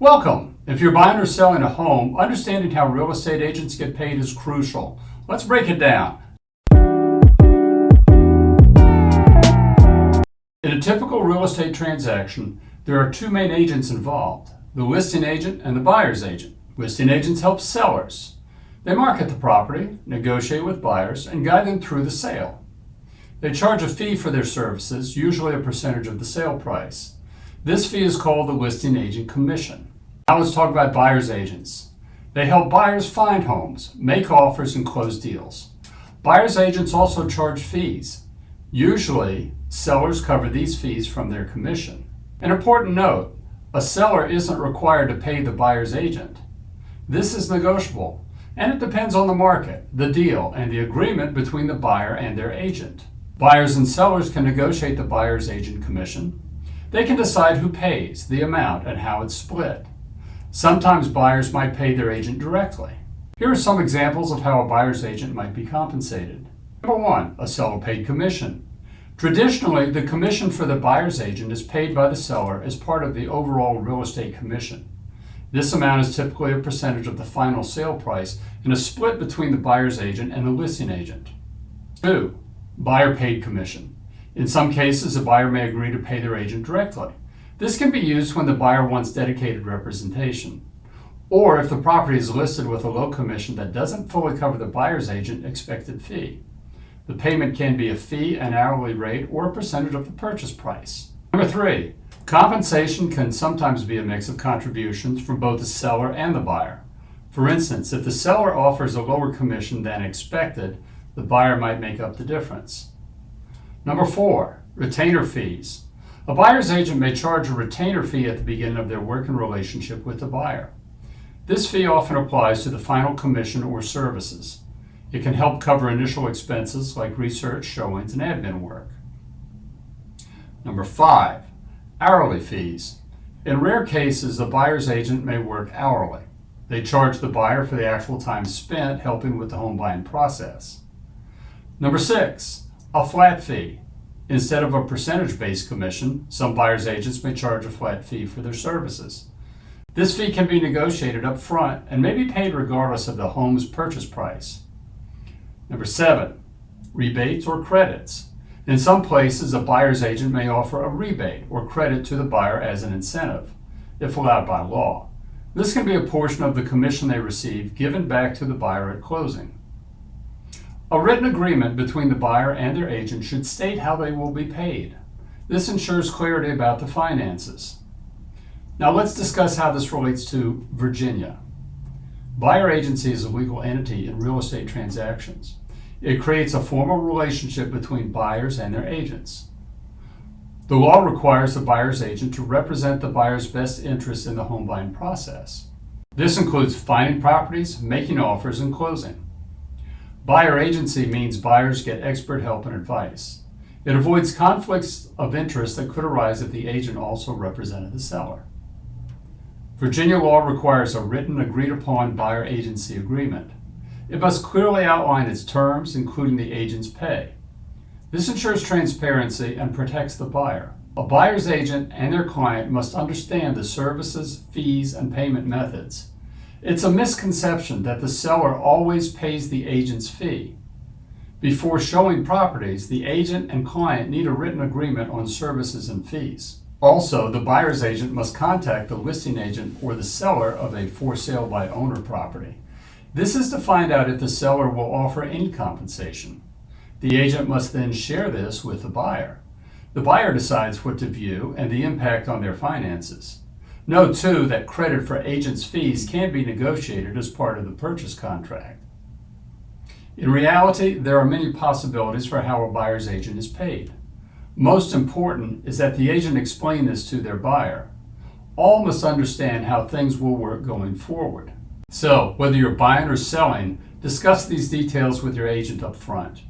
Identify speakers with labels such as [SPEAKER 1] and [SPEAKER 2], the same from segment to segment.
[SPEAKER 1] Welcome! If you're buying or selling a home, understanding how real estate agents get paid is crucial. Let's break it down. In a typical real estate transaction, there are two main agents involved, the listing agent and the buyer's agent. Listing agents help sellers. They market the property, negotiate with buyers, and guide them through the sale. They charge a fee for their services, usually a percentage of the sale price. This fee is called the listing agent commission. Now let's talk about buyer's agents. They help buyers find homes, make offers, and close deals. Buyer's agents also charge fees. Usually, sellers cover these fees from their commission. An important note, a seller isn't required to pay the buyer's agent. This is negotiable, and it depends on the market, the deal, and the agreement between the buyer and their agent. Buyers and sellers can negotiate the buyer's agent commission. They can decide who pays, the amount, and how it's split. Sometimes buyers might pay their agent directly. Here are some examples of how a buyer's agent might be compensated. Number 1, a seller paid commission. Traditionally, the commission for the buyer's agent is paid by the seller as part of the overall real estate commission. This amount is typically a percentage of the final sale price and is split between the buyer's agent and the listing agent. 2, buyer paid commission. In some cases, a buyer may agree to pay their agent directly. This can be used when the buyer wants dedicated representation, or if the property is listed with a low commission that doesn't fully cover the buyer's agent expected fee. The payment can be a fee, an hourly rate, or a percentage of the purchase price. Number 3, compensation can sometimes be a mix of contributions from both the seller and the buyer. For instance, if the seller offers a lower commission than expected, the buyer might make up the difference. Number 4, retainer fees. A buyer's agent may charge a retainer fee at the beginning of their working relationship with the buyer. This fee often applies to the final commission or services. It can help cover initial expenses like research, showings, and admin work. Number 5, hourly fees. In rare cases, the buyer's agent may work hourly. They charge the buyer for the actual time spent helping with the home buying process. Number 6, a flat fee. Instead of a percentage-based commission, some buyer's agents may charge a flat fee for their services. This fee can be negotiated up front and may be paid regardless of the home's purchase price. Number 7, rebates or credits. In some places, a buyer's agent may offer a rebate or credit to the buyer as an incentive, if allowed by law. This can be a portion of the commission they receive given back to the buyer at closing. A written agreement between the buyer and their agent should state how they will be paid. This ensures clarity about the finances. Now let's discuss how this relates to Virginia. Buyer agency is a legal entity in real estate transactions. It creates a formal relationship between buyers and their agents. The law requires the buyer's agent to represent the buyer's best interests in the home buying process. This includes finding properties, making offers, and closing. Buyer agency means buyers get expert help and advice. It avoids conflicts of interest that could arise if the agent also represented the seller. Virginia law requires a written, agreed-upon buyer agency agreement. It must clearly outline its terms, including the agent's pay. This ensures transparency and protects the buyer. A buyer's agent and their client must understand the services, fees, and payment methods. It's a misconception that the seller always pays the agent's fee. Before showing properties, the agent and client need a written agreement on services and fees. Also, the buyer's agent must contact the listing agent or the seller of a for sale by owner property. This is to find out if the seller will offer any compensation. The agent must then share this with the buyer. The buyer decides what to view and the impact on their finances. Note, too, that credit for agent's fees can be negotiated as part of the purchase contract. In reality, there are many possibilities for how a buyer's agent is paid. Most important is that the agent explain this to their buyer. All must understand how things will work going forward. So, whether you're buying or selling, discuss these details with your agent up front.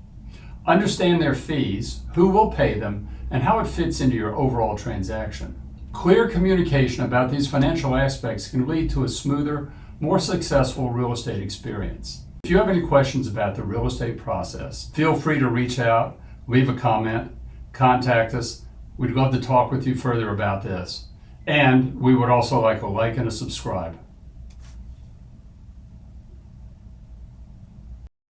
[SPEAKER 1] Understand their fees, who will pay them, and how it fits into your overall transaction. Clear communication about these financial aspects can lead to a smoother, more successful real estate experience. If you have any questions about the real estate process, feel free to reach out, leave a comment, contact us. We'd love to talk with you further about this. And we would also like a like and a subscribe.